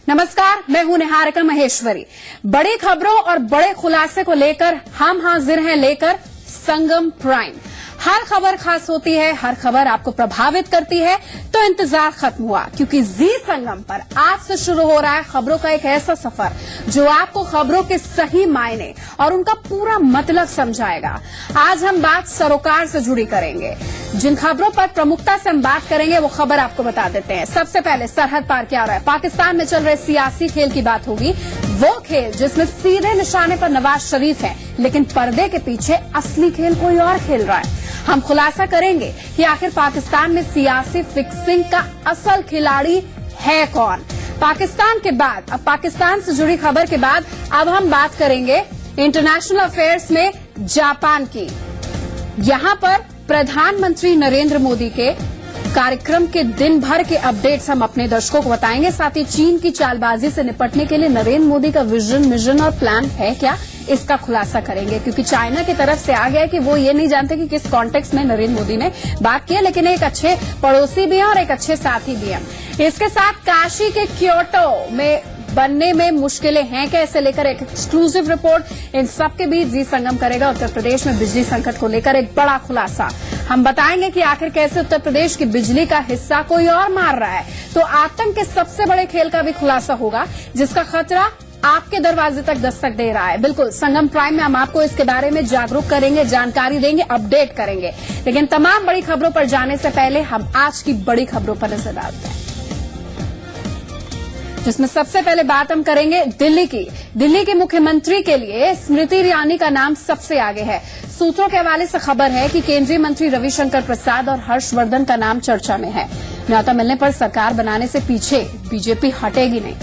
नमस्कार, मैं हूं निहारिका महेश्वरी। बड़ी खबरों और बड़े खुलासे को लेकर हम हाजिर हैं लेकर संगम प्राइम। हर खबर खास होती है, हर खबर आपको प्रभावित करती है, तो इंतजार खत्म हुआ क्योंकि जी संगम पर आज से शुरू हो रहा है खबरों का एक ऐसा सफर जो आपको खबरों के सही मायने और उनका पूरा मतलब समझाएगा। आज हम बात सरोकार से जुड़ी करेंगे। जिन खबरों पर प्रमुखता से हम बात करेंगे वो खबर आपको बता देते हैं। सबसे पहले सरहद पार क्या हो रहा है, पाकिस्तान में चल रहे सियासी खेल की बात होगी। वो खेल जिसमें सीधे निशाने पर नवाज शरीफ है, लेकिन पर्दे के पीछे असली खेल कोई और खेल रहा है। हम खुलासा करेंगे कि आखिर पाकिस्तान में सियासी फिक्सिंग का असल खिलाड़ी है कौन। पाकिस्तान के बाद, अब पाकिस्तान से जुड़ी खबर के बाद अब हम बात करेंगे इंटरनेशनल अफेयर्स में जापान की। यहां पर प्रधानमंत्री नरेंद्र मोदी के कार्यक्रम के दिन भर के अपडेट्स हम अपने दर्शकों को बताएंगे। साथ ही चीन की चालबाजी से निपटने के लिए नरेंद्र मोदी का विजन, मिशन और प्लान है क्या, इसका खुलासा करेंगे क्योंकि चाइना की तरफ से आ गया है कि वो ये नहीं जानते कि किस कॉन्टेक्स्ट में नरेंद्र मोदी ने बात की है, लेकिन एक अच्छे पड़ोसी भी हैं और एक अच्छे साथी भी हैं। इसके साथ काशी के क्योटो में बनने में मुश्किलें हैं क्या, इसे लेकर एक एक्सक्लूसिव रिपोर्ट। इन सबके बीच जी संगम करेगा उत्तर प्रदेश में बिजली संकट को लेकर एक बड़ा खुलासा। हम बताएंगे कि आखिर कैसे उत्तर प्रदेश की बिजली का हिस्सा कोई और मार रहा है। तो आतंक के सबसे बड़े खेल का भी खुलासा होगा जिसका खतरा आपके दरवाजे तक दस्तक दे रहा है। बिल्कुल, संगम प्राइम में हम आपको इसके बारे में जागरूक करेंगे, जानकारी देंगे, अपडेट करेंगे। लेकिन तमाम बड़ी खबरों पर जाने से पहले हम आज की बड़ी खबरों पर नजर डालते हैं, जिसमें सबसे पहले बात हम करेंगे दिल्ली की। दिल्ली के मुख्यमंत्री के लिए स्मृति ईरानी का नाम सबसे आगे है। सूत्रों के हवाले से खबर है कि केंद्रीय मंत्री रविशंकर प्रसाद और हर्षवर्धन का नाम चर्चा में है। न्योता मिलने पर सरकार बनाने से पीछे बीजेपी हटेगी नहीं।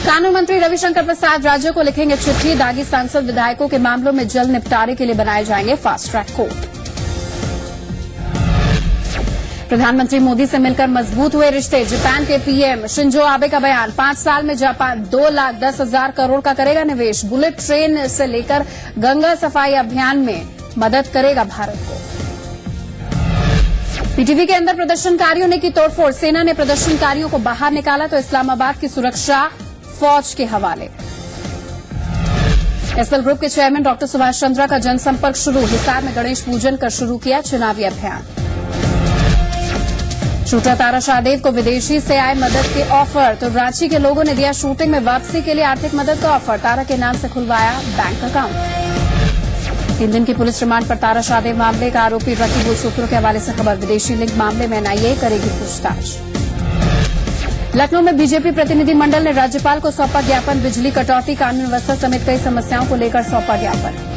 कानून मंत्री रविशंकर प्रसाद राज्यों को लिखेंगे चिट्ठी। दागी सांसद विधायकों के मामलों में जल्द निपटारे के लिए बनाए जाएंगे फास्ट ट्रैक कोर्ट। प्रधानमंत्री मोदी से मिलकर मजबूत हुए रिश्ते। जापान के पीएम शिंजो आबे का बयान, 5 साल में जापान 2,10,000 करोड़ का करेगा निवेश। बुलेट ट्रेन से लेकर गंगा सफाई अभियान में मदद करेगा भारत को। पीटीवी के अंदर प्रदर्शनकारियों ने की तोड़फोड़। सेना ने प्रदर्शनकारियों को बाहर निकाला तो इस्लामाबाद की सुरक्षा फौज के हवाले। एसएल ग्रुप के चेयरमैन डॉक्टर सुभाष चंद्रा का जनसंपर्क शुरू। हिसार में गणेश पूजन कर शुरू किया चुनावी अभियान। शूटर तारा शाहदेव को विदेशी से आए मदद के ऑफर, तो रांची के लोगों ने दिया शूटिंग में वापसी के लिए आर्थिक मदद का ऑफर। तारा के नाम से खुलवाया बैंक अकाउंट। 3 दिन की पुलिस रिमांड पर तारा शाहदेव मामले का आरोपी रकीबुल। सूत्रों के हवाले से खबर, विदेशी लिंक मामले में एनआईए करेगी पूछताछ। लखनऊ में बीजेपी प्रतिनिधिमंडल ने राज्यपाल को सौंपा ज्ञापन। बिजली कटौती, कानून व्यवस्था समेत कई समस्याओं को लेकर सौंपा ज्ञापन।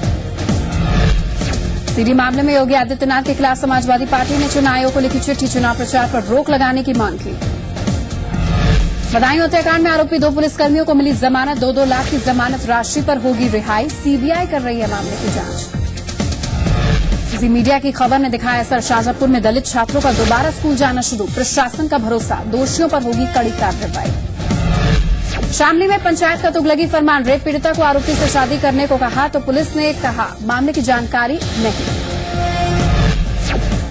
सीडी मामले में योगी आदित्यनाथ के खिलाफ समाजवादी पार्टी ने चुनाव आयोग को लिखी चिट्ठी। चुनाव प्रचार पर रोक लगाने की मांग की। बदायूं हत्याकांड में आरोपी 2 पुलिसकर्मियों को मिली जमानत। 2-2 लाख की जमानत राशि पर होगी रिहाई। सीबीआई कर रही है मामले की जांच। जी मीडिया की खबर ने दिखाया असर। शाहजहांपुर में दलित छात्रों का दोबारा स्कूल जाना शुरू। प्रशासन का भरोसा, दोषियों पर होगी कड़ी कार्रवाई। शामली में पंचायत का तुगलकी फरमान। रेप पीड़िता को आरोपी से शादी करने को कहा तो पुलिस ने कहा मामले की जानकारी नहीं।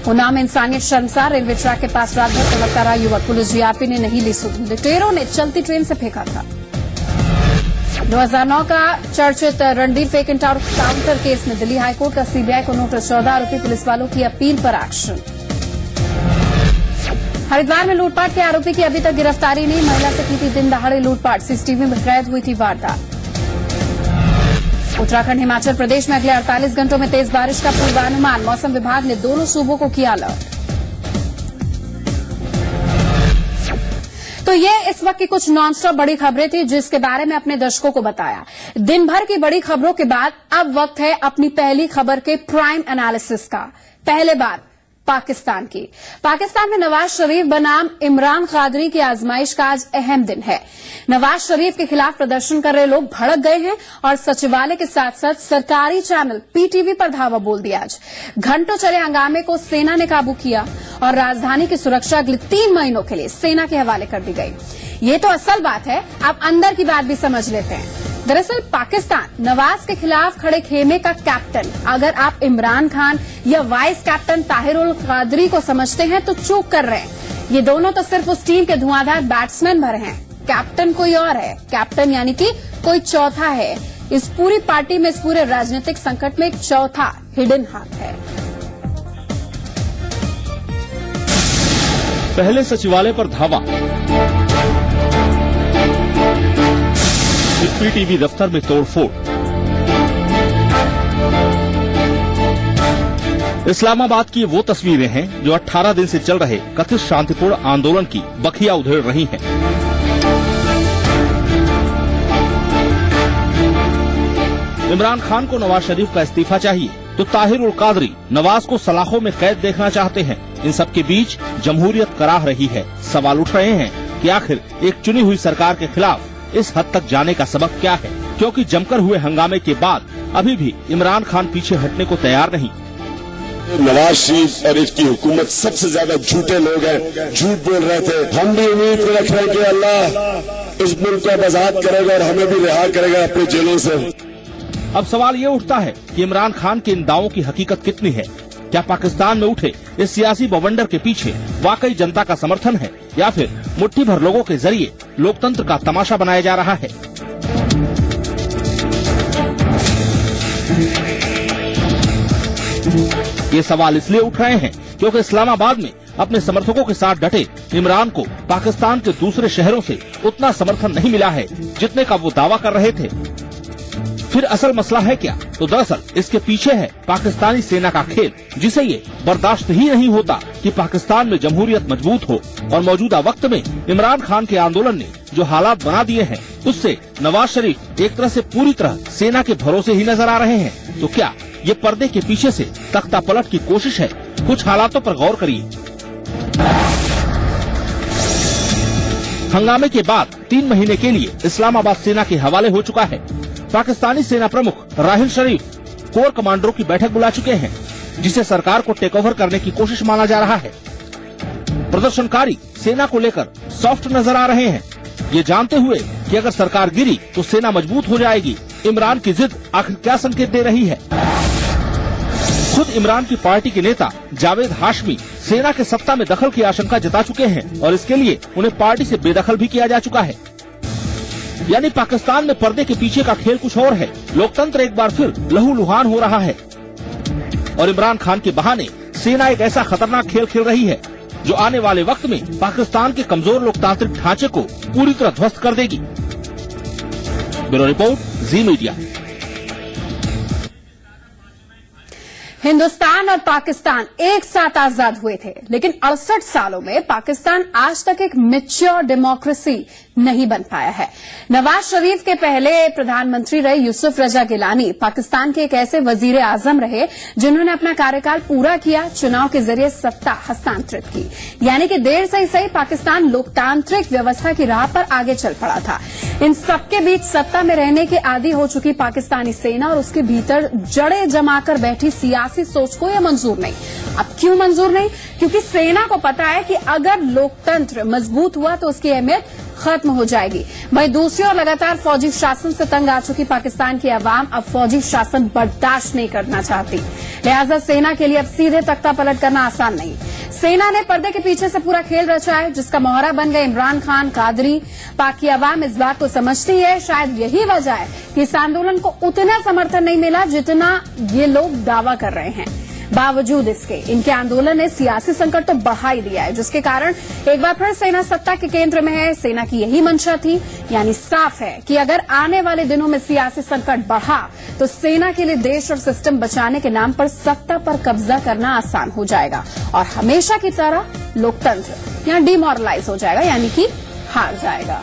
उन्नाव में इंसानियत शर्मसार। रेलवे ट्रैक के पास रात भर तड़पता रहा युवक। पुलिस जीआरपी ने नहीं ली सुध। लुटेरों ने चलती ट्रेन से फेंका था। 2009 का चर्चित रणधीर फेक एनकाउंटर केस में दिल्ली हाईकोर्ट का सीबीआई को नोटिस। 14 आरोपी पुलिस वालों की अपील पर एक्शन। हरिद्वार में लूटपाट के आरोपी की अभी तक गिरफ्तारी नहीं। महिला से की थी दिन दहाड़े लूटपाट। सीसीटीवी में कैद हुई थी वारदात। उत्तराखंड, हिमाचल प्रदेश में अगले 48 घंटों में तेज बारिश का पूर्वानुमान। मौसम विभाग ने दोनों सूबों को किया अलर्ट। तो ये इस वक्त की कुछ नॉनस्टॉप बड़ी खबरें थी जिसके बारे में अपने दर्शकों को बताया। दिन भर की बड़ी खबरों के बाद अब वक्त है अपनी पहली खबर के प्राइम एनालिसिस का। पहले बात पाकिस्तान की। पाकिस्तान में नवाज शरीफ बनाम इमरान कादरी की आजमाइश का आज अहम दिन है। नवाज शरीफ के खिलाफ प्रदर्शन कर रहे लोग भड़क गए हैं और सचिवालय के साथ साथ सरकारी चैनल पीटीवी पर धावा बोल दिया। आज घंटों चले हंगामे को सेना ने काबू किया और राजधानी की सुरक्षा अगले 3 महीनों के लिए सेना के हवाले कर दी गई। ये तो असल बात है, अब अंदर की बात भी समझ लेते हैं। दरअसल पाकिस्तान नवाज के खिलाफ खड़े खेमे का कैप्टन अगर आप इमरान खान या वाइस कैप्टन ताहिर उल कादरी को समझते हैं तो चूक कर रहे हैं। ये दोनों तो सिर्फ उस टीम के धुआंधार बैट्समैन भर हैं। कैप्टन कोई और है। कैप्टन यानी कि कोई चौथा है। इस पूरी पार्टी में, इस पूरे राजनीतिक संकट में एक चौथा हिडन हाथ है। पहले सचिवालय पर धावा, फिर पीटीवी दफ्तर में तोड़फोड़। इस्लामाबाद की वो तस्वीरें हैं जो 18 दिन से चल रहे कथित शांतिपूर्ण आंदोलन की बखिया उधेड़ रही हैं। इमरान खान को नवाज शरीफ का इस्तीफा चाहिए तो ताहिर उल कादरी नवाज को सलाखों में कैद देखना चाहते हैं। इन सबके बीच जमहूरियत कराह रही है। सवाल उठ रहे हैं कि आखिर एक चुनी हुई सरकार के खिलाफ इस हद तक जाने का सबब क्या है, क्योंकि जमकर हुए हंगामे के बाद अभी भी इमरान खान पीछे हटने को तैयार नहीं। नवाज शरीफ और इसकी हुकूमत सबसे ज्यादा झूठे लोग हैं, झूठ बोल रहे थे। हम भी उम्मीद रख रहे हैं कि अल्लाह इस मुल्क को आजाद करेगा और हमें भी रिहा करेगा अपनी जेलों से। अब सवाल ये उठता है कि इमरान खान के इन दावों की हकीकत कितनी है। क्या पाकिस्तान में उठे इस सियासी बवंडर के पीछे वाकई जनता का समर्थन है, या फिर मुट्ठी भर लोगों के जरिए लोकतंत्र का तमाशा बनाया जा रहा है। ये सवाल इसलिए उठ रहे हैं क्योंकि इस्लामाबाद में अपने समर्थकों के साथ डटे इमरान को पाकिस्तान के दूसरे शहरों से उतना समर्थन नहीं मिला है जितने का वो दावा कर रहे थे। फिर असल मसला है क्या? तो दरअसल इसके पीछे है पाकिस्तानी सेना का खेल, जिसे ये बर्दाश्त ही नहीं होता कि पाकिस्तान में जमहूरियत मजबूत हो। और मौजूदा वक्त में इमरान खान के आंदोलन ने जो हालात बना दिए हैं, उससे नवाज शरीफ एक तरह से पूरी तरह सेना के भरोसे ही नजर आ रहे हैं। तो क्या ये पर्दे के पीछे से तख्ता पलट की कोशिश है? कुछ हालातों पर गौर करिए। हंगामे के बाद 3 महीने के लिए इस्लामाबाद सेना के हवाले हो चुका है। पाकिस्तानी सेना प्रमुख राहिल शरीफ कोर कमांडरों की बैठक बुला चुके हैं, जिसे सरकार को टेक ओवर करने की कोशिश माना जा रहा है। प्रदर्शनकारी सेना को लेकर सॉफ्ट नजर आ रहे हैं, ये जानते हुए कि अगर सरकार गिरी तो सेना मजबूत हो जाएगी। इमरान की जिद आखिर क्या संकेत दे रही है? खुद इमरान की पार्टी के नेता जावेद हाशमी सेना के सत्ता में दखल की आशंका जता चुके हैं और इसके लिए उन्हें पार्टी से बेदखल भी किया जा चुका है। यानी पाकिस्तान में पर्दे के पीछे का खेल कुछ और है। लोकतंत्र एक बार फिर लहूलुहान हो रहा है और इमरान खान के बहाने सेना एक ऐसा खतरनाक खेल खेल रही है जो आने वाले वक्त में पाकिस्तान के कमजोर लोकतांत्रिक ढांचे को पूरी तरह ध्वस्त कर देगी। ब्यूरो रिपोर्ट, जी मीडिया। हिंदुस्तान और पाकिस्तान एक साथ आजाद हुए थे, लेकिन 68 सालों में पाकिस्तान आज तक एक मैच्योर डेमोक्रेसी नहीं बन पाया है। नवाज शरीफ के पहले प्रधानमंत्री रहे यूसुफ रजा गिलानी पाकिस्तान के एक ऐसे वजीर आजम रहे जिन्होंने अपना कार्यकाल पूरा किया, चुनाव के जरिए सत्ता हस्तांतरित की। यानी कि देर से ही सही पाकिस्तान लोकतांत्रिक व्यवस्था की राह पर आगे चल पड़ा था। इन सबके बीच सत्ता में रहने के आदी हो चुकी पाकिस्तानी सेना और उसके भीतर जड़ें जमाकर बैठी सियासी सोच को यह मंजूर नहीं। अब क्यों मंजूर नहीं? क्योंकि सेना को पता है कि अगर लोकतंत्र मजबूत हुआ तो उसकी अहमियत खत्म हो जाएगी। वहीं दूसरी ओर लगातार फौजी शासन से तंग आ चुकी पाकिस्तान की आवाम अब फौजी शासन बर्दाश्त नहीं करना चाहती। लिहाजा सेना के लिए अब सीधे तख्ता पलट करना आसान नहीं। सेना ने पर्दे के पीछे से पूरा खेल रचा है, जिसका मोहरा बन गए इमरान खान, कादरी। पाक की आवाम इस बात को समझती है। शायद यही वजह है कि इस आंदोलन को उतना समर्थन नहीं मिला जितना ये लोग दावा कर रहे हैं। बावजूद इसके इनके आंदोलन ने सियासी संकट तो बढ़ा ही दिया है, जिसके कारण एक बार फिर सेना सत्ता के केंद्र में है। सेना की यही मंशा थी। यानी साफ है कि अगर आने वाले दिनों में सियासी संकट बढ़ा तो सेना के लिए देश और सिस्टम बचाने के नाम पर सत्ता पर कब्जा करना आसान हो जाएगा और हमेशा की तरह लोकतंत्र यहां डिमोरलाइज हो जाएगा, यानी कि हार जाएगा।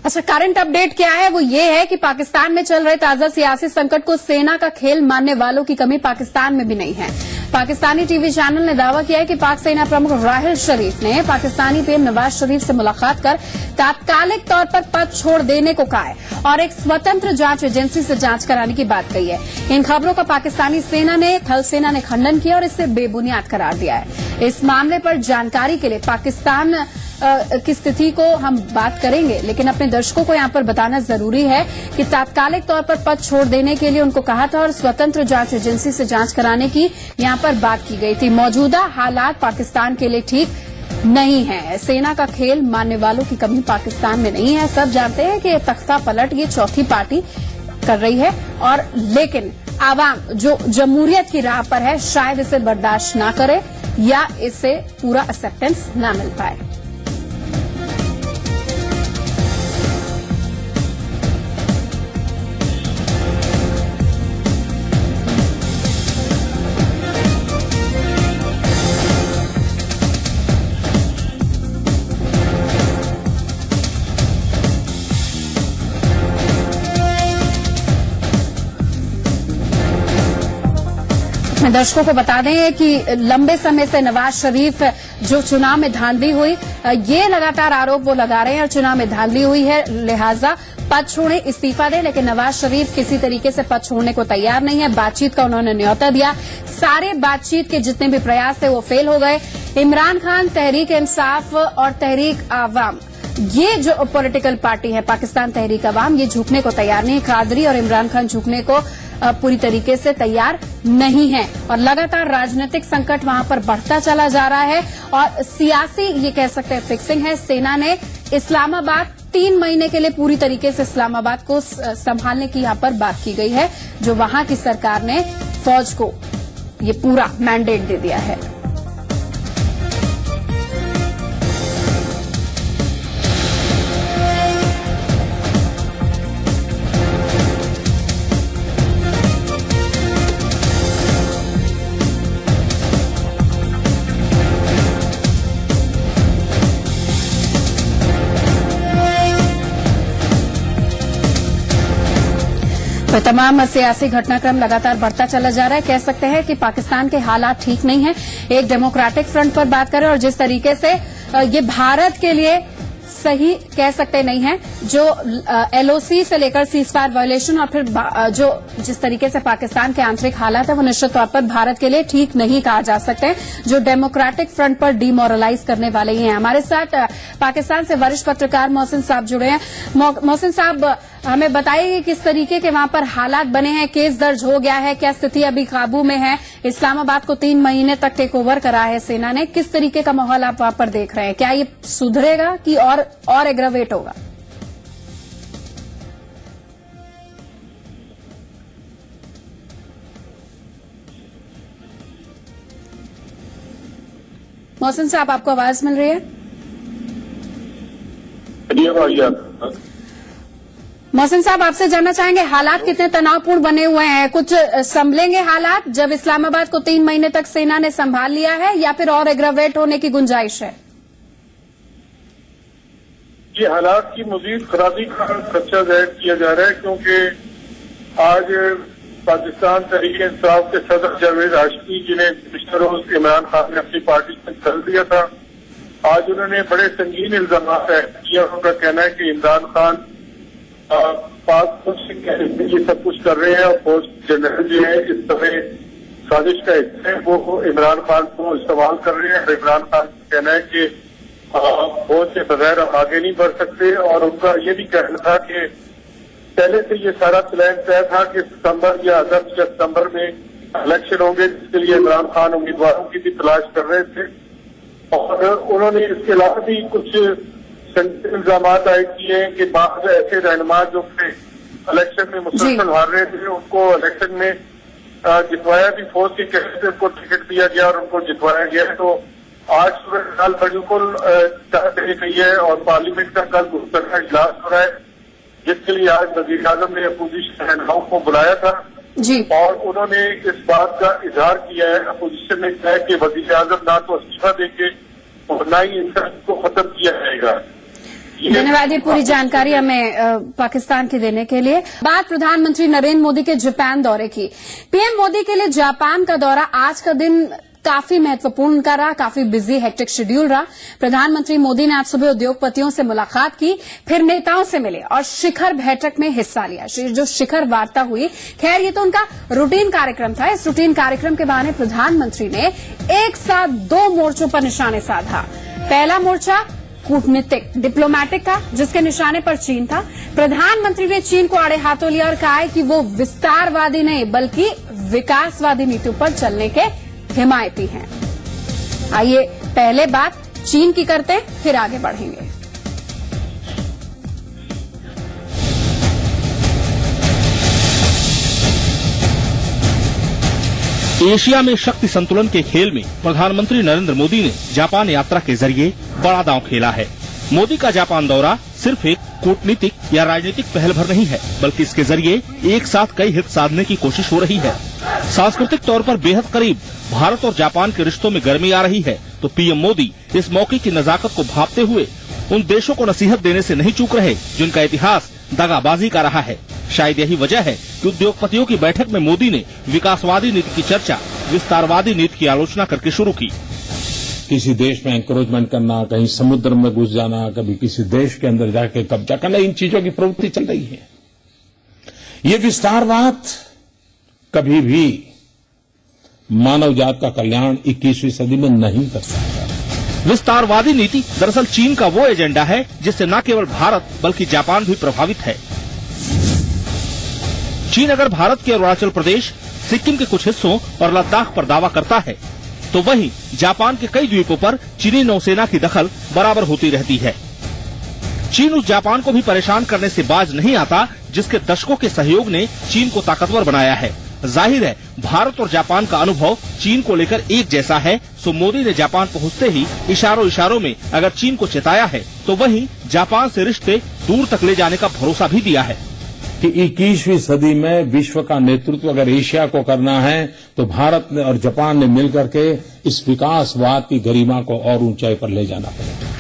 अच्छा, करंट अपडेट क्या है? वो ये है कि पाकिस्तान में चल रहे ताजा सियासी संकट को सेना का खेल मानने वालों की कमी पाकिस्तान में भी नहीं है। पाकिस्तानी टीवी चैनल ने दावा किया है कि पाक सेना प्रमुख राहिल शरीफ ने पाकिस्तानी पीएम नवाज शरीफ से मुलाकात कर तात्कालिक तौर पर पद छोड़ देने को कहा है और एक स्वतंत्र जांच एजेंसी से जांच कराने की बात कही है। इन खबरों का पाकिस्तानी थल सेना ने खंडन किया और इसे बेबुनियाद करार दिया है। इस मामले पर जानकारी के लिए पाकिस्तान की स्थिति को हम बात करेंगे, लेकिन अपने दर्शकों को यहाँ पर बताना जरूरी है कि तात्कालिक तौर पर पद छोड़ देने के लिए उनको कहा था और स्वतंत्र जांच एजेंसी से जांच कराने की यहाँ पर बात की गई थी। मौजूदा हालात पाकिस्तान के लिए ठीक नहीं है। सेना का खेल मानने वालों की कमी पाकिस्तान में नहीं है। सब जानते हैं कि तख्ता पलट ये चौथी पार्टी कर रही है, और लेकिन आवाम जो जमहूरियत की राह पर है शायद इसे बर्दाश्त ना करे या इसे पूरा एक्सेप्टेंस ना मिल पाए। दर्शकों को बता दें कि लंबे समय से नवाज शरीफ जो चुनाव में धांधली हुई, ये लगातार आरोप वो लगा रहे हैं और चुनाव में धांधली हुई है, लिहाजा पद छोड़े, इस्तीफा दें। लेकिन नवाज शरीफ किसी तरीके से पद छोड़ने को तैयार नहीं है। बातचीत का उन्होंने न्योता दिया। सारे बातचीत के जितने भी प्रयास थे वो फेल हो गए। इमरान खान, तहरीक इंसाफ और तहरीक आवाम, ये जो पॉलिटिकल पार्टी है पाकिस्तान तहरीक आवाम, ये झुकने को तैयार नहीं है। कादरी और इमरान खान झुकने को पूरी तरीके से तैयार नहीं है और लगातार राजनीतिक संकट वहां पर बढ़ता चला जा रहा है और सियासी ये कह सकते हैं फिक्सिंग है। सेना ने इस्लामाबाद 3 महीने के लिए पूरी तरीके से इस्लामाबाद को संभालने की यहां पर बात की गई है, जो वहां की सरकार ने फौज को ये पूरा मैंडेट दे दिया है। तो तमाम सियासी घटनाक्रम लगातार बढ़ता चला जा रहा है। कह सकते हैं कि पाकिस्तान के हालात ठीक नहीं है। एक डेमोक्रेटिक फ्रंट पर बात करें और जिस तरीके से ये भारत के लिए सही कह सकते नहीं है, जो एलओसी से लेकर सीजफायर वायलेशन और फिर जो जिस तरीके से पाकिस्तान के आंतरिक हालात है वो निश्चित तौर पर भारत के लिए ठीक नहीं कहा जा सकते, जो डेमोक्रेटिक फ्रंट पर डिमोरलाइज करने वाले ही हैं। हमारे साथ पाकिस्तान से वरिष्ठ पत्रकार मोहसिन साहब जुड़े हैं। मोहसिन साहब, हमें बताइए किस तरीके के वहां पर हालात बने हैं, केस दर्ज हो गया है, क्या स्थिति अभी काबू में है? इस्लामाबाद को 3 महीने तक टेक ओवर करा है सेना ने, किस तरीके का माहौल आप वहां पर देख रहे हैं? क्या ये सुधरेगा कि और एग्रावेट होगा? मोहसिन साहब, आपको आवाज मिल रही है? मोहसिन साहब, आपसे जानना चाहेंगे हालात कितने तनावपूर्ण बने हुए हैं? कुछ संभलेंगे हालात जब इस्लामाबाद को 3 महीने तक सेना ने संभाल लिया है, या फिर और एग्रावेट होने की गुंजाइश है? ये हालात की मजीद खराबी का खदशा जाहिर किया जा रहा है, क्योंकि आज पाकिस्तान तहरीक इंसाफ के सदर जावेद हाशमी, जिन्हें पिछले रोज इमरान खान ने अपनी पार्टी से निकाल दिया था, आज उन्होंने बड़े संगीन इल्जाम किया। उनका कहना है कि इमरान खान पाक ये सब कुछ कर रहे हैं और फौज जनरल जो है इस तरह साजिश का हिस्सा है, वो इमरान खान को इस्तेमाल कर रहे हैं। इमरान खान का कहना है कि फौज के बगैर आगे नहीं बढ़ सकते, और उनका ये भी कहना था कि पहले से ये सारा प्लान तय था कि सितंबर या अगस्त या सितंबर में इलेक्शन होंगे, जिसके लिए इमरान खान उम्मीदवारों की भी तलाश कर रहे थे। और उन्होंने इसके अलावा भी कुछ इल्जाम आयद किए हैं कि बाद ऐसे रहनुमा जो इलेक्शन में मुसलसल हार रहे थे, उनको इलेक्शन में जितवाया भी फौज के कहने से उनको टिकट दिया गया और उनको जितवाया गया। तो आज सूरत बिल्कुल तय गई है और पार्लियामेंट का कल मुस्तकिल इजलास हो रहा है, जिसके लिए आज वजीर आजम ने अपोजिशन रहनुमाओं को बुलाया था जी। और उन्होंने इस बात का इजहार किया है, अपोजिशन ने कहा कि वजीर आजम ना तो इस्तीफा देंगे और न ही इनका को खत्म किया जाएगा। धन्यवाद ये पूरी जानकारी हमें पाकिस्तान की देने के लिए। बात प्रधानमंत्री नरेंद्र मोदी के जापान दौरे की। पीएम मोदी के लिए जापान का दौरा आज का दिन काफी महत्वपूर्ण का रहा, काफी बिजी हेक्टिक शेड्यूल रहा। प्रधानमंत्री मोदी ने आज सुबह उद्योगपतियों से मुलाकात की, फिर नेताओं से मिले और शिखर बैठक में हिस्सा लिया। जो शिखर वार्ता हुई, खैर ये तो उनका रूटीन कार्यक्रम था। इस रूटीन कार्यक्रम के बहाने प्रधानमंत्री ने एक साथ 2 मोर्चों पर निशाने साधा। पहला मोर्चा कूटनीतिक डिप्लोमैटिक था, जिसके निशाने पर चीन था। प्रधानमंत्री ने चीन को आड़े हाथों लिया और कहा है कि वो विस्तारवादी नहीं बल्कि विकासवादी नीतियों पर चलने के हिमायती हैं। आइए पहले बात चीन की करते हैं, फिर आगे बढ़ेंगे। एशिया में शक्ति संतुलन के खेल में प्रधानमंत्री नरेंद्र मोदी ने जापान यात्रा के जरिए बड़ा दांव खेला है। मोदी का जापान दौरा सिर्फ एक कूटनीतिक या राजनीतिक पहल भर नहीं है, बल्कि इसके जरिए एक साथ कई हित साधने की कोशिश हो रही है। सांस्कृतिक तौर पर बेहद करीब भारत और जापान के रिश्तों में गर्मी आ रही है, तो पीएम मोदी इस मौके की नजाकत को भांपते हुए उन देशों को नसीहत देने से नहीं चूक रहे जिनका इतिहास दगाबाजी का रहा है। शायद यही वजह है कि उद्योगपतियों की बैठक में मोदी ने विकासवादी नीति की चर्चा विस्तारवादी नीति की आलोचना करके शुरू की। किसी देश में एंक्रोचमेंट करना, कहीं समुद्र में घुस जाना, कभी किसी देश के अंदर जाके कब्जा करना, इन चीजों की प्रवृत्ति चल रही है। ये विस्तारवाद कभी भी मानव जात का कल्याण 21वीं सदी में नहीं कर सकता। विस्तारवादी नीति दरअसल चीन का वो एजेंडा है जिससे न केवल भारत बल्कि जापान भी प्रभावित है। चीन अगर भारत के अरुणाचल प्रदेश, सिक्किम के कुछ हिस्सों और लद्दाख पर दावा करता है, तो वहीं जापान के कई द्वीपों पर चीनी नौसेना की दखल बराबर होती रहती है। चीन उस जापान को भी परेशान करने से बाज नहीं आता जिसके दशकों के सहयोग ने चीन को ताकतवर बनाया है। जाहिर है भारत और जापान का अनुभव चीन को लेकर एक जैसा है, सो मोदी ने जापान पहुंचते ही इशारों में अगर चीन को चेताया है, तो वहीं जापान से रिश्ते दूर तक ले जाने का भरोसा भी दिया है कि 21वीं सदी में विश्व का नेतृत्व अगर एशिया को करना है तो भारत ने और जापान ने मिलकर के इस विकासवाद की गरिमा को और ऊंचाई पर ले जाना पड़ेगा।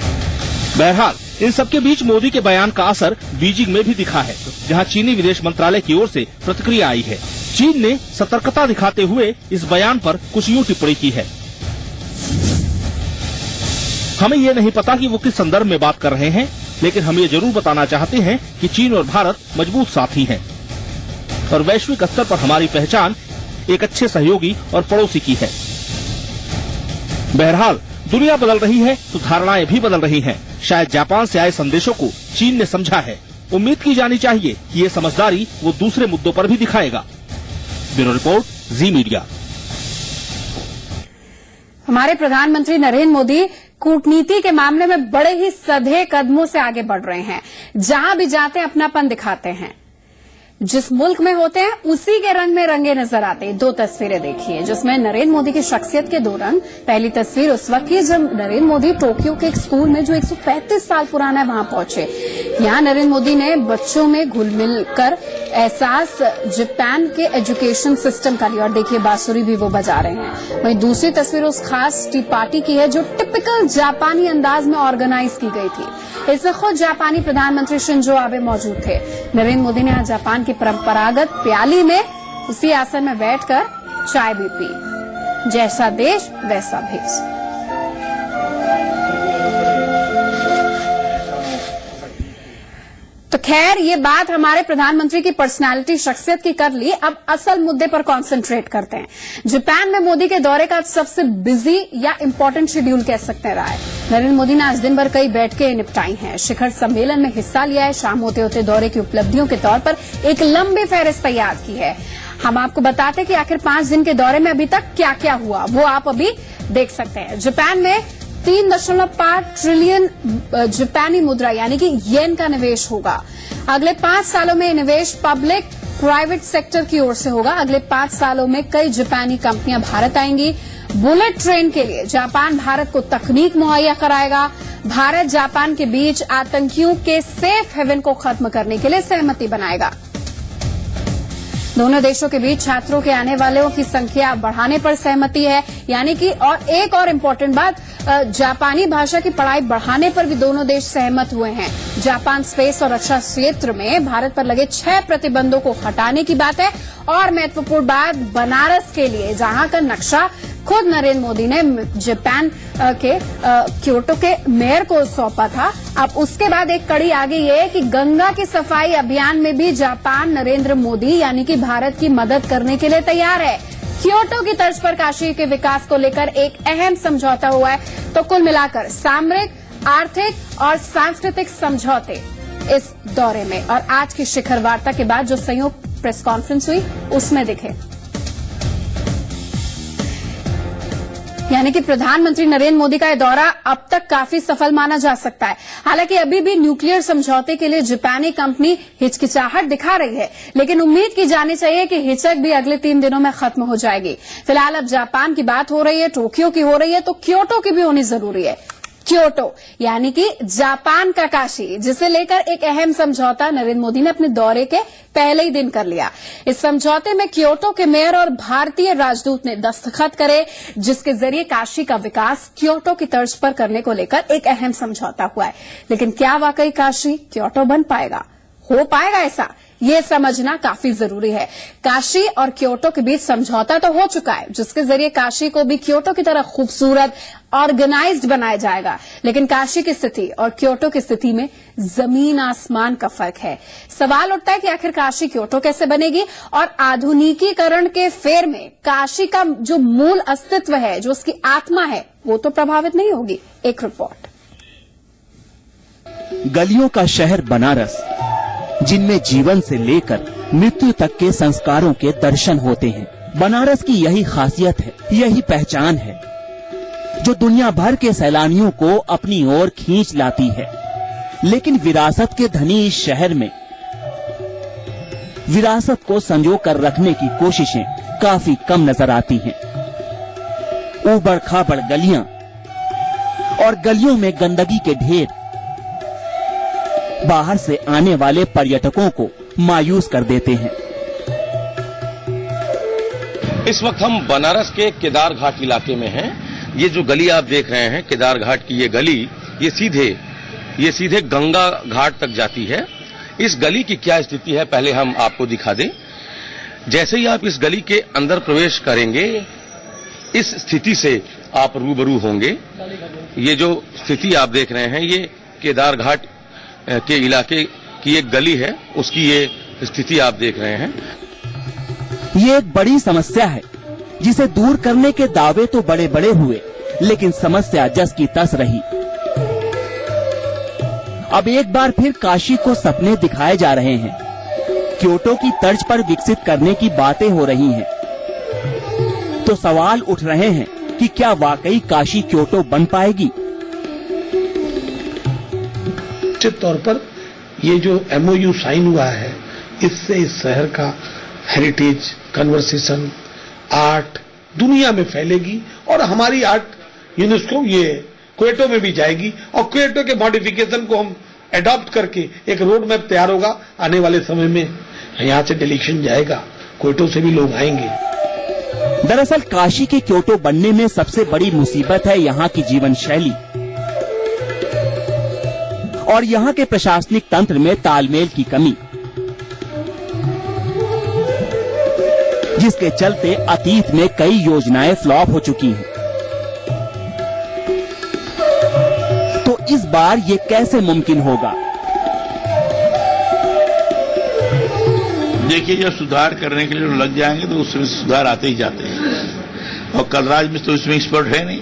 बहरहाल इन सबके बीच मोदी के बयान का असर बीजिंग में भी दिखा है, जहां चीनी विदेश मंत्रालय की ओर से प्रतिक्रिया आई है। चीन ने सतर्कता दिखाते हुए इस बयान पर कुछ यूं टिप्पणी की है। हमें ये नहीं पता कि वो किस संदर्भ में बात कर रहे हैं, लेकिन हम ये जरूर बताना चाहते हैं कि चीन और भारत मजबूत साथी हैं और वैश्विक स्तर पर हमारी पहचान एक अच्छे सहयोगी और पड़ोसी की है। बहरहाल दुनिया बदल रही है तो धारणाएं भी बदल रही हैं। शायद जापान से आए संदेशों को चीन ने समझा है। उम्मीद की जानी चाहिए कि ये समझदारी वो दूसरे मुद्दों पर भी दिखाएगा। ब्यूरो रिपोर्ट, जी मीडिया। हमारे प्रधानमंत्री नरेंद्र मोदी कूटनीति के मामले में बड़े ही सधे कदमों से आगे बढ़ रहे हैं। जहां भी जाते हैं अपनापन दिखाते हैं। जिस मुल्क में होते हैं उसी के रंग में रंगे नजर आते हैं। दो तस्वीरें देखिए जिसमें नरेंद्र मोदी की शख्सियत के दो रंग। पहली तस्वीर उस वक्त की जब नरेंद्र मोदी टोक्यो के एक स्कूल में जो 135 साल पुराना है वहां पहुंचे। यहां नरेंद्र मोदी ने बच्चों में घुल मिल कर एहसास जापान के एजुकेशन सिस्टम का लिया और देखिए बांसुरी भी वो बजा रहे हैं। वहीं दूसरी तस्वीर उस खास टी पार्टी की है जो टिपिकल जापानी अंदाज में ऑर्गेनाइज की गई थी। इसमें खुद जापानी प्रधानमंत्री शिंजो आबे मौजूद थे। नरेंद्र मोदी ने आज जापान की परंपरागत प्याली में उसी आसन में बैठकर चाय भी पी। जैसा देश वैसा भेष। तो खैर ये बात हमारे प्रधानमंत्री की पर्सनालिटी शख्सियत की कर ली। अब असल मुद्दे पर कंसंट्रेट करते हैं। जापान में मोदी के दौरे का सबसे बिजी या इम्पोर्टेंट शेड्यूल कह सकते रहा है। नरेंद्र मोदी ने आज दिन भर कई बैठकें निपटाई हैं, शिखर सम्मेलन में हिस्सा लिया है, शाम होते होते दौरे की उपलब्धियों के तौर पर एक लंबी फहरिस्त तैयार की है। हम आपको बताते कि आखिर 5 दिन के दौरे में अभी तक क्या क्या हुआ वो आप अभी देख सकते हैं। जापान में 3.5 ट्रिलियन जापानी मुद्रा यानी कि येन का निवेश होगा। अगले 5 सालों में निवेश पब्लिक प्राइवेट सेक्टर की ओर से होगा। अगले 5 सालों में कई जापानी कंपनियां भारत आएंगी। बुलेट ट्रेन के लिए जापान भारत को तकनीक मुहैया कराएगा। भारत जापान के बीच आतंकियों के सेफ हेवन को खत्म करने के लिए सहमति बनाएगा। दोनों देशों के बीच छात्रों के आने वालों की संख्या बढ़ाने पर सहमति है, यानी कि और एक और इम्पोर्टेंट बात, जापानी भाषा की पढ़ाई बढ़ाने पर भी दोनों देश सहमत हुए हैं। जापान स्पेस और रक्षा क्षेत्र में भारत पर लगे 6 प्रतिबंधों को हटाने की बात है। और महत्वपूर्ण बात, बनारस के लिए जहां का नक्शा खुद नरेंद्र मोदी ने जापान के क्योटो के मेयर को सौंपा था, अब उसके बाद एक कड़ी आगे ये है कि गंगा की सफाई अभियान में भी जापान नरेंद्र मोदी यानी कि भारत की मदद करने के लिए तैयार है। क्योटो की तर्ज पर काशी के विकास को लेकर एक अहम समझौता हुआ है। तो कुल मिलाकर सामरिक, आर्थिक और सांस्कृतिक समझौते इस दौरे में, और आज की शिखर वार्ता के बाद जो संयुक्त प्रेस कॉन्फ्रेंस हुई उसमें दिखे। यानी कि प्रधानमंत्री नरेंद्र मोदी का यह दौरा अब तक काफी सफल माना जा सकता है। हालांकि अभी भी न्यूक्लियर समझौते के लिए जापानी कंपनी हिचकिचाहट दिखा रही है, लेकिन उम्मीद की जानी चाहिए कि हिचक भी अगले 3 दिनों में खत्म हो जाएगी। फिलहाल अब जापान की बात हो रही है, टोक्यो की हो रही है, तो क्योटो की भी होनी जरूरी है। क्योटो यानी कि जापान का काशी, जिसे लेकर एक अहम समझौता नरेंद्र मोदी ने अपने दौरे के पहले ही दिन कर लिया। इस समझौते में क्योटो के मेयर और भारतीय राजदूत ने दस्तखत करे, जिसके जरिए काशी का विकास क्योटो की तर्ज पर करने को लेकर एक अहम समझौता हुआ है। लेकिन क्या वाकई काशी क्योटो बन पाएगा, हो पाएगा ऐसा, ये समझना काफी जरूरी है। काशी और क्योटो के बीच समझौता तो हो चुका है, जिसके जरिए काशी को भी क्योटो की तरह खूबसूरत ऑर्गेनाइज्ड बनाया जाएगा। लेकिन काशी की स्थिति और क्योटो की स्थिति में जमीन आसमान का फर्क है। सवाल उठता है कि आखिर काशी क्योटो कैसे बनेगी, और आधुनिकीकरण के फेर में काशी का जो मूल अस्तित्व है, जो उसकी आत्मा है, वो तो प्रभावित नहीं होगी। एक रिपोर्ट। गलियों का शहर बनारस, जिनमें जीवन से लेकर मृत्यु तक के संस्कारों के दर्शन होते हैं। बनारस की यही खासियत है, यही पहचान है, जो दुनिया भर के सैलानियों को अपनी ओर खींच लाती है। लेकिन विरासत के धनी इस शहर में विरासत को संजो कर रखने की कोशिशें काफी कम नजर आती हैं। ऊबड़ खाबड़ गलियां और गलियों में गंदगी के ढेर बाहर से आने वाले पर्यटकों को मायूस कर देते हैं। इस वक्त हम बनारस के केदार घाट इलाके में हैं। ये जो गली आप देख रहे हैं, केदार घाट की ये गली, ये सीधे गंगा घाट तक जाती है। इस गली की क्या स्थिति है पहले हम आपको दिखा दें। जैसे ही आप इस गली के अंदर प्रवेश करेंगे, इस स्थिति से आप रूबरू होंगे। ये जो स्थिति आप देख रहे हैं, ये केदार घाट के इलाके की एक गली है, उसकी ये स्थिति आप देख रहे हैं। ये एक बड़ी समस्या है, जिसे दूर करने के दावे तो बड़े बड़े हुए, लेकिन समस्या जस की तस रही। अब एक बार फिर काशी को सपने दिखाए जा रहे हैं। क्योटो की तर्ज पर विकसित करने की बातें हो रही हैं। तो सवाल उठ रहे हैं कि क्या वाकई काशी क्योटो बन पाएगी? निश्चित तौर पर ये जो MOU साइन हुआ है, इससे इस शहर का हेरिटेज, कन्वर्सेशन, आर्ट दुनिया में फैलेगी, और हमारी आर्ट यूनेस्को ये क्वेटो में भी जाएगी, और क्वेटो के मॉडिफिकेशन को हम एडॉप्ट करके एक रोड मैप तैयार होगा। आने वाले समय में यहाँ से डेलीगेशन जाएगा, क्वेटो से भी लोग आएंगे। दरअसल काशी के क्योटो बनने में सबसे बड़ी मुसीबत है यहाँ की जीवन शैली और यहाँ के प्रशासनिक तंत्र में तालमेल की कमी, जिसके चलते अतीत में कई योजनाएं फ्लॉप हो चुकी हैं। तो इस बार ये कैसे मुमकिन होगा? देखिए, जब सुधार करने के लिए लग जाएंगे तो उसमें सुधार आते ही जाते हैं, और कलराज में तो इसमें एक्सपर्ट है नहीं,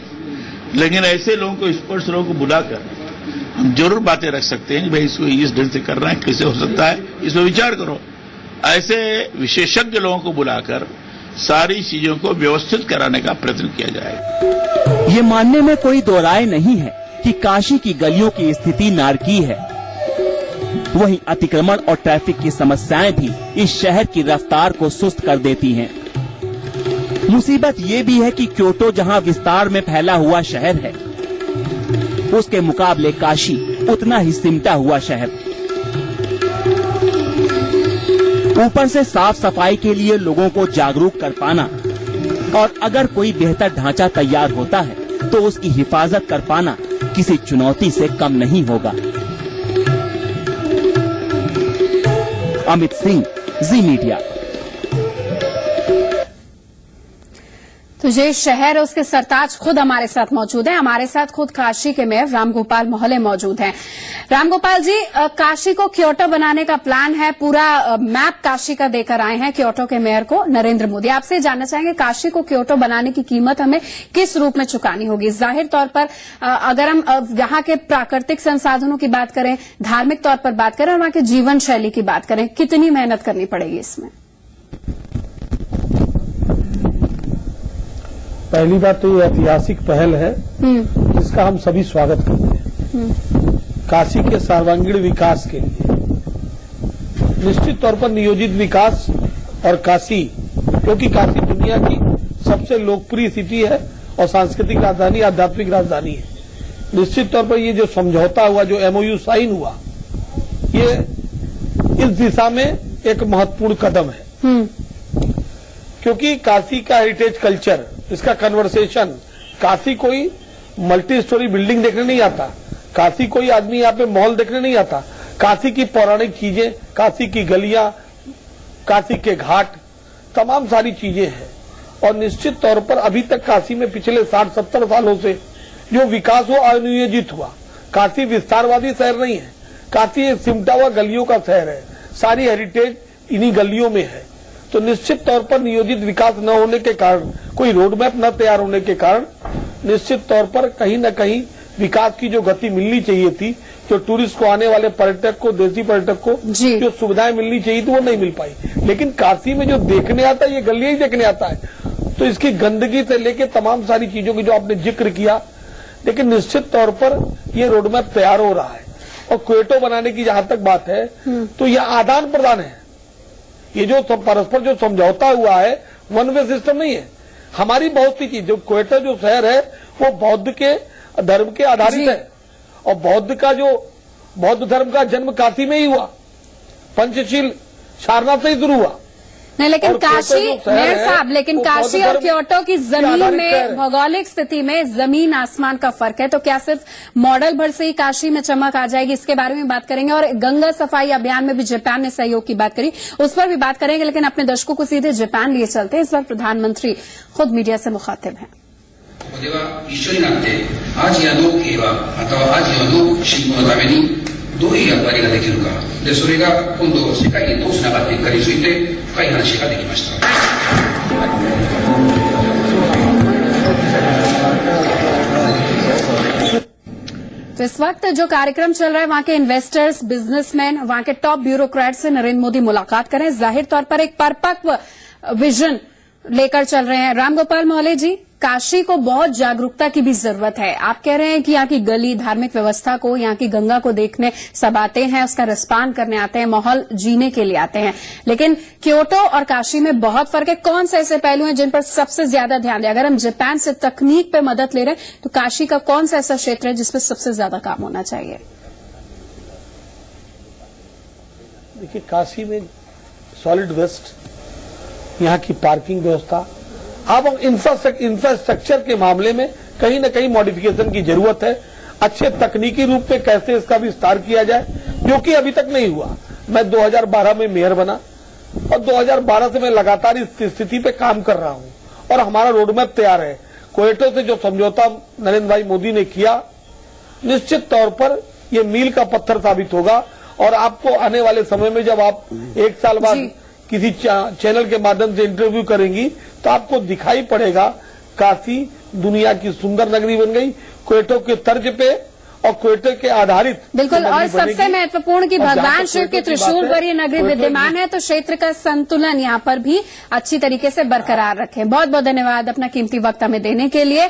लेकिन ऐसे लोगों को, एक्सपर्ट्स लोगों को बुलाकर हम जरूर बातें रख सकते हैं। भाई इसको इस ढंग से करना है, कैसे हो सकता है, इसमें विचार करो। ऐसे विशेषज्ञ लोगों को बुलाकर सारी चीजों को व्यवस्थित कराने का प्रयत्न किया जाएगा। ये मानने में कोई दो राय नहीं है कि काशी की गलियों की स्थिति नारकीय है। वहीं अतिक्रमण और ट्रैफिक की समस्याएं भी इस शहर की रफ्तार को सुस्त कर देती हैं। मुसीबत ये भी है कि क्योटो जहां विस्तार में फैला हुआ शहर है, उसके मुकाबले काशी उतना ही सिमटा हुआ शहर। ऊपर से साफ सफाई के लिए लोगों को जागरूक कर पाना, और अगर कोई बेहतर ढांचा तैयार होता है तो उसकी हिफाजत कर पाना किसी चुनौती से कम नहीं होगा। अमित सिंह, जी मीडिया। तो ये शहर उसके सरताज खुद हमारे साथ मौजूद है। हमारे साथ खुद काशी के मेयर रामगोपाल मोहल्ले मौजूद हैं। रामगोपाल जी, काशी को क्योटो बनाने का प्लान है, पूरा मैप काशी का देकर आए हैं क्योटो के मेयर को नरेंद्र मोदी। आपसे जानना चाहेंगे काशी को क्योटो बनाने की कीमत हमें किस रूप में चुकानी होगी? जाहिर तौर पर अगर हम यहाँ के प्राकृतिक संसाधनों की बात करें, धार्मिक तौर पर बात करें और वहां की जीवन शैली की बात करें, कितनी मेहनत करनी पड़ेगी इसमें? पहली बात तो ये ऐतिहासिक पहल है जिसका हम सभी स्वागत करते हैं। काशी के सर्वांगीण विकास के लिए निश्चित तौर पर नियोजित विकास और काशी, क्योंकि काशी दुनिया की सबसे लोकप्रिय सिटी है और सांस्कृतिक राजधानी, आध्यात्मिक राजधानी है। निश्चित तौर पर ये जो समझौता हुआ, जो एमओयू साइन हुआ, ये इस दिशा में एक महत्वपूर्ण कदम है, क्योंकि काशी का हेरिटेज कल्चर, इसका कन्वर्सेशन, काशी कोई मल्टी स्टोरी बिल्डिंग देखने नहीं आता, काशी कोई आदमी यहाँ पे मॉल देखने नहीं आता, काशी की पौराणिक चीजें, काशी की गलियां, काशी के घाट, तमाम सारी चीजें हैं। और निश्चित तौर पर अभी तक काशी में पिछले 60-70 सालों से जो विकास वो अनियोजित हुआ। काशी विस्तारवादी शहर नहीं है, काशी एक सिमटा हुआ गलियों का शहर है, सारी हेरिटेज इन्हीं गलियों में है। तो निश्चित तौर पर नियोजित विकास न होने के कारण, कोई रोड मैप न तैयार होने के कारण निश्चित तौर पर कहीं न कहीं विकास की जो गति मिलनी चाहिए थी, जो टूरिस्ट को, आने वाले पर्यटक को, देसी पर्यटक को जो सुविधाएं मिलनी चाहिए थी, वो नहीं मिल पाई। लेकिन काशी में जो देखने आता है, ये गलियां ही देखने आता है। तो इसकी गंदगी से लेके तमाम सारी चीजों की जो आपने जिक्र किया, लेकिन निश्चित तौर पर ये रोड मैप तैयार हो रहा है। और क्योटो बनाने की जहां तक बात है, तो यह आदान प्रदान है। ये जो परस्पर जो समझौता हुआ है, वन वे सिस्टम नहीं है। हमारी बहुत सी चीज, जो क्योटो जो शहर है वो बौद्ध के धर्म के आधारित है, और बौद्ध धर्म का जन्म काशी में ही हुआ, पंचशील सारनाथ से ही शुरू हुआ। नहीं, लेकिन काशी, मेयर साहब, लेकिन काशी और क्योटो की जमीन में, भौगोलिक स्थिति में जमीन आसमान का फर्क है। तो क्या सिर्फ मॉडल भर से ही काशी में चमक आ जाएगी? इसके बारे में बात करेंगे। और गंगा सफाई अभियान में भी जापान ने सहयोग की बात करी, उस पर भी बात करेंगे। लेकिन अपने दर्शकों को सीधे जापान लिए चलते हैं। इस बार प्रधानमंत्री खुद मीडिया से मुखातिब हैं। ここでは一緒になってアジアの平和またはアジアの振興のためにどういう役割ができるかで、それが今度世界にどうつながっていくかについて深い話ができました。तो इस वक्त जो कार्यक्रम चल रहा है, वहां के इन्वेस्टर्स, बिजनेसमैन, वहां के टॉप ब्यूरोक्रेट से नरेंद्र मोदी मुलाकात करें। जाहिर तौर पर एक परिपक्व विजन लेकर चल रहे हैं। रामगोपाल मोहल्ले जी, काशी को बहुत जागरूकता की भी जरूरत है। आप कह रहे हैं कि यहाँ की गली, धार्मिक व्यवस्था को, यहाँ की गंगा को देखने सब आते हैं, उसका रसपान करने आते हैं, माहौल जीने के लिए आते हैं। लेकिन क्योटो और काशी में बहुत फर्क है। कौन से ऐसे पहलू हैं जिन पर सबसे ज्यादा ध्यान दें? अगर हम जापान से तकनीक पे मदद ले रहे हैं, तो काशी का कौन सा ऐसा क्षेत्र है जिसपे सबसे ज्यादा काम होना चाहिए? देखिए, काशी में सॉलिड वेस्ट, यहाँ की पार्किंग व्यवस्था, अब इंफ्रास्ट्रक्चर के मामले में कहीं न कहीं मॉडिफिकेशन की जरूरत है। अच्छे तकनीकी रूप में कैसे इसका विस्तार किया जाए, जो कि अभी तक नहीं हुआ। मैं 2012 में मेयर बना और 2012 से मैं लगातार इस स्थिति पे काम कर रहा हूं, और हमारा रोडमैप तैयार है। क्योटो से जो समझौता नरेंद्र भाई मोदी ने किया, निश्चित तौर पर यह मील का पत्थर साबित होगा। और आपको आने वाले समय में जब आप एक साल बाद किसी चैनल के माध्यम से इंटरव्यू करेंगी, तो आपको दिखाई पड़ेगा काशी दुनिया की सुंदर नगरी बन गई, क्योटो के तर्ज पे और क्योटो के आधारित। बिल्कुल, और सबसे महत्वपूर्ण कि भगवान शिव के त्रिशूल पर ये नगरी विद्यमान है, तो क्षेत्र का संतुलन यहाँ पर भी अच्छी तरीके से बरकरार रखें। बहुत बहुत धन्यवाद अपना कीमती वक्त हमें देने के लिए।